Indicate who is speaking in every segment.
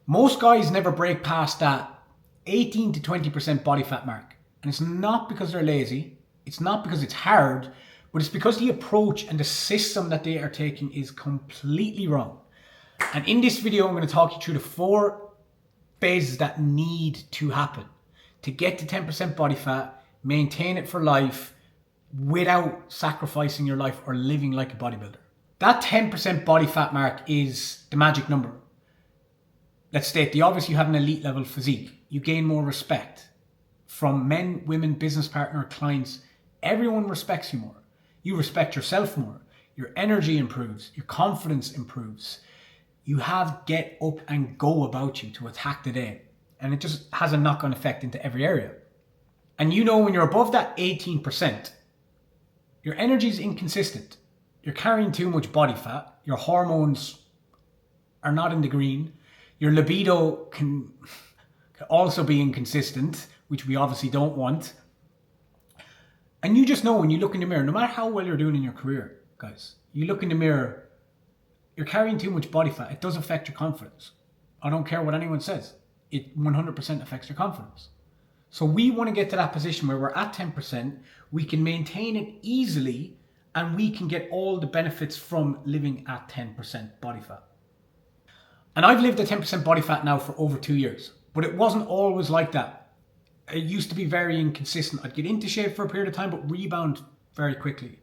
Speaker 1: Most guys never break past that 18 to 20% body fat mark. And it's not because they're lazy. It's not because it's hard, but it's because the approach and the system that they are taking is completely wrong. And in this video, I'm going to talk you through the 4 phases that need to happen to get to 10% body fat, maintain it for life without sacrificing your life or living like a bodybuilder. That 10% body fat mark is the magic number. Let's state the obvious: you have an elite level physique. You gain more respect from men, women, business partner, clients. Everyone respects you more. You respect yourself more. Your energy improves. Your confidence improves. You have get up and go about you to attack the day. And it just has a knock-on effect into every area. And you know, when you're above that 18%, your energy is inconsistent. You're carrying too much body fat. Your hormones are not in the green. Your libido can also be inconsistent, which we obviously don't want. And you just know when you look in the mirror, no matter how well you're doing in your career, guys, you look in the mirror, you're carrying too much body fat. It does affect your confidence. I don't care what anyone says. It 100% affects your confidence. So we want to get to that position where we're at 10%, we can maintain it easily, and we can get all the benefits from living at 10% body fat. And I've lived at 10% body fat now for over 2 years, but it wasn't always like that. It used to be very inconsistent. I'd get into shape for a period of time, but rebound very quickly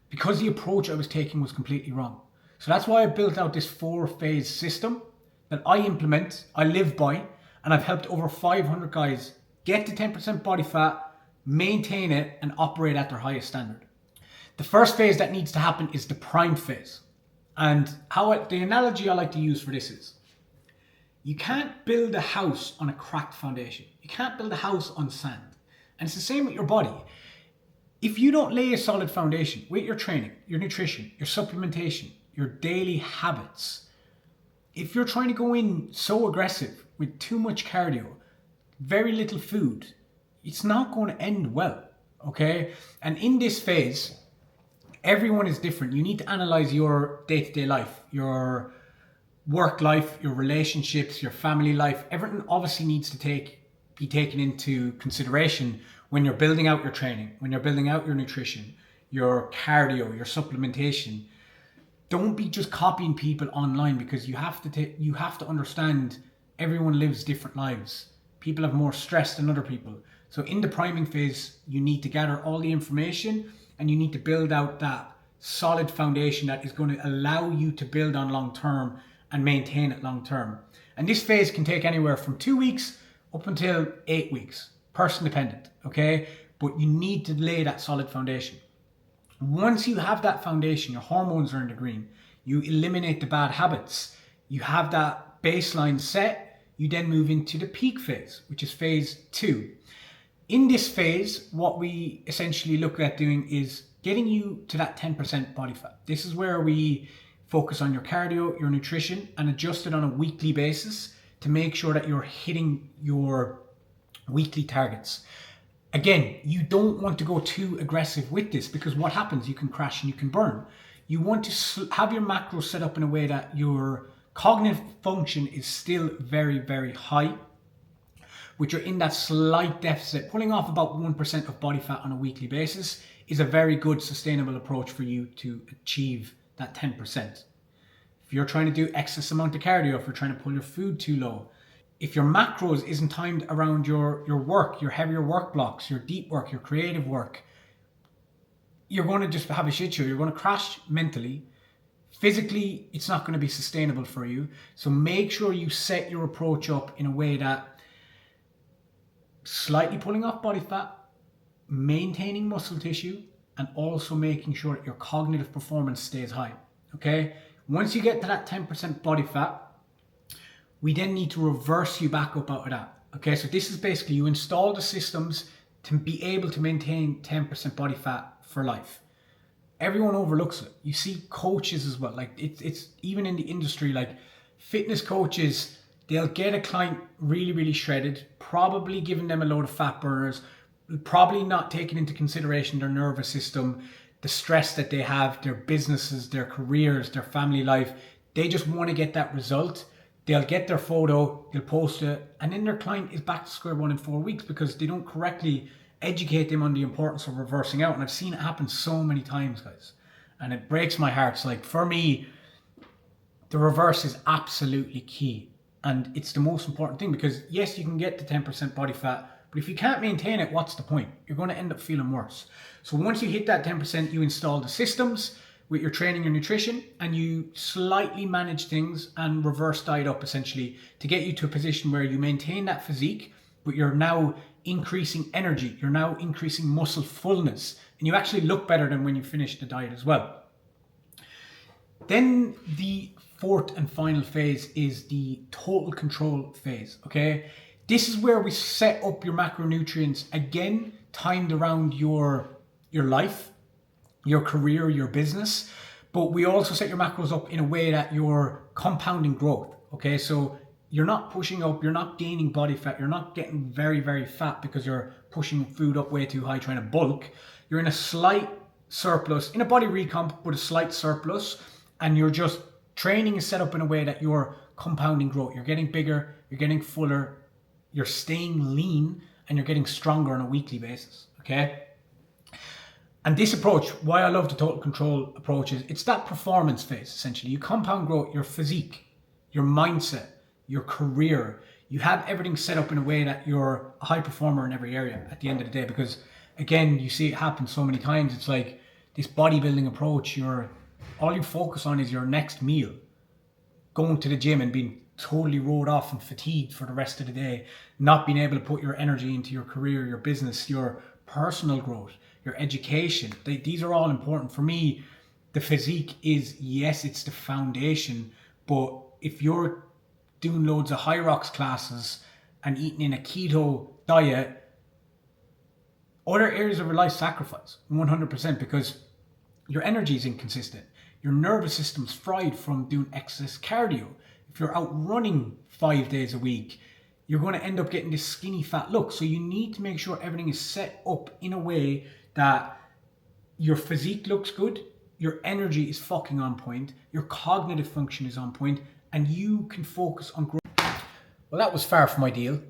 Speaker 1: because the approach I was taking was completely wrong. So that's why I built out this 4-phase system that I implement, I live by, and I've helped over 500 guys get to 10% body fat, maintain it, and operate at their highest standard. The first phase that needs to happen is the prime phase. And the analogy I like to use for this is, you can't build a house on a cracked foundation. You can't build a house on sand. And it's the same with your body. If you don't lay a solid foundation with your training, your nutrition, your supplementation, your daily habits, if you're trying to go in so aggressive with too much cardio, very little food, it's not going to end well, okay? And in this phase, everyone is different. You need to analyze your day-to-day life, your work life, your relationships, your family life. Everything obviously needs to be taken into consideration when you're building out your training, when you're building out your nutrition, your cardio, your supplementation. Don't be just copying people online, because you have to understand everyone lives different lives. People have more stress than other people. So in the priming phase, you need to gather all the information and you need to build out that solid foundation that is going to allow you to build on long term and maintain it long term. And this phase can take anywhere from 2 weeks up until 8 weeks, person dependent, okay? But you need to lay that solid foundation. Once you have that foundation, your hormones are in the green, you eliminate the bad habits, you have that baseline set, you then move into the peak phase, which is phase 2. In this phase, what we essentially look at doing is getting you to that 10% body fat. This is where we focus on your cardio, your nutrition, and adjust it on a weekly basis to make sure that you're hitting your weekly targets. Again, you don't want to go too aggressive with this, because what happens, you can crash and you can burn. You want to have your macros set up in a way that your cognitive function is still very, very high, which are in that slight deficit. Pulling off about 1% of body fat on a weekly basis is a very good sustainable approach for you to achieve that 10%. If you're trying to do excess amount of cardio, if you're trying to pull your food too low, if your macros isn't timed around your work, your heavier work blocks, your deep work, your creative work, you're going to just have a shit show. You're going to crash mentally. Physically, it's not going to be sustainable for you. So make sure you set your approach up in a way that slightly pulling off body fat, maintaining muscle tissue, and also making sure that your cognitive performance stays high, okay? Once you get to that 10% body fat, we then need to reverse you back up out of that, okay? So this is basically, you install the systems to be able to maintain 10% body fat for life. Everyone overlooks it. You see coaches as well, like it's even in the industry, like fitness coaches, they'll get a client really, really shredded, probably giving them a load of fat burners, probably not taking into consideration their nervous system, the stress that they have, their businesses, their careers, their family life. They just want to get that result. they'll get their photo, they'll post it, and then their client is back to square one in 4 weeks because they don't correctly educate them on the importance of reversing out. And I've seen it happen so many times, guys. And it breaks my heart. It's like, for me, the reverse is absolutely key. And it's the most important thing because, yes, you can get to 10% body fat, but if you can't maintain it, what's the point? You're going to end up feeling worse. So once you hit that 10%, you install the systems with your training and nutrition, and you slightly manage things and reverse diet up essentially to get you to a position where you maintain that physique, but you're now increasing energy, you're now increasing muscle fullness, and you actually look better than when you finish the diet as well. Then the fourth and final phase is the total control phase, okay? This is where we set up your macronutrients, again, timed around your life, your career, your business, but we also set your macros up in a way that you're compounding growth, okay? So you're not pushing up, you're not gaining body fat, you're not getting very, very fat because you're pushing food up way too high trying to bulk. You're in a slight surplus, in a body recomp, but a slight surplus, and you're just, training is set up in a way that you're compounding growth. You're getting bigger, you're getting fuller, you're staying lean, and you're getting stronger on a weekly basis, okay? And this approach, why I love the total control approach, is it's that performance phase, essentially. You compound growth, your physique, your mindset, your career. You have everything set up in a way that you're a high performer in every area at the end of the day. Because, again, you see it happen so many times. It's like this bodybuilding approach, all you focus on is your next meal. Going to the gym and being totally rolled off and fatigued for the rest of the day. Not being able to put your energy into your career, your business, your personal growth, your education. These are all important. For me, the physique is, yes, it's the foundation, but if you're doing loads of high rocks classes and eating in a keto diet, other areas of your life sacrifice 100% because your energy is inconsistent. Your nervous system's fried from doing excess cardio. If you're out running 5 days a week, you're going to end up getting this skinny fat look. So you need to make sure everything is set up in a way that your physique looks good, your energy is fucking on point, your cognitive function is on point, and you can focus on growth. Well, that was far from ideal.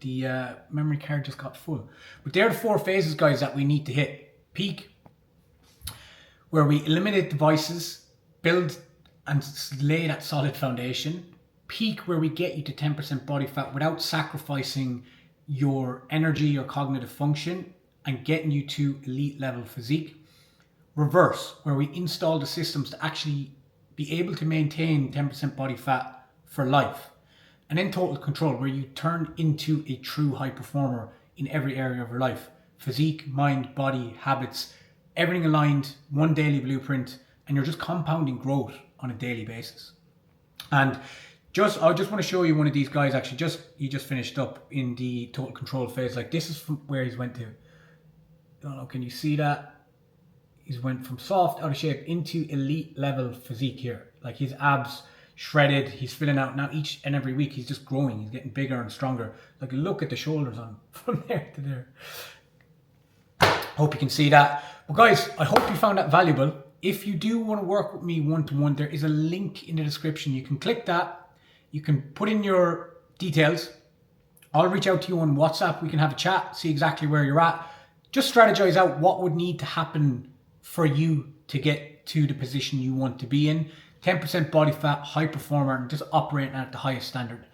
Speaker 1: The memory card just got full. But there are the 4 phases, guys, that we need to hit. Peak, where we eliminate devices, build and lay that solid foundation. Peak, where we get you to 10% body fat without sacrificing your energy, your cognitive function, and getting you to elite level physique. Reverse, where we install the systems to actually be able to maintain 10% body fat for life. And then total control, where you turn into a true high performer in every area of your life. Physique, mind, body, habits, everything aligned, one daily blueprint, and you're just compounding growth on a daily basis. And I just want to show you one of these guys. Actually, he just finished up in the total control phase. Like, this is from where he's went to. I don't know, can you see that? He's went from soft, out of shape, into elite level physique here. Like, his abs shredded, he's filling out. Now each and every week he's just growing, he's getting bigger and stronger. Like, look at the shoulders on from there to there. Hope you can see that. Well, guys, I hope you found that valuable. If you do want to work with me one-to-one, there is a link in the description. You can click that, you can put in your details. I'll reach out to you on WhatsApp, we can have a chat, see exactly where you're at. Just strategize out what would need to happen for you to get to the position you want to be in. 10% body fat, high performer, and just operating at the highest standard.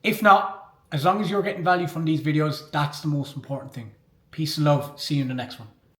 Speaker 1: If not, as long as you're getting value from these videos, that's the most important thing. Peace and love. See you in the next one.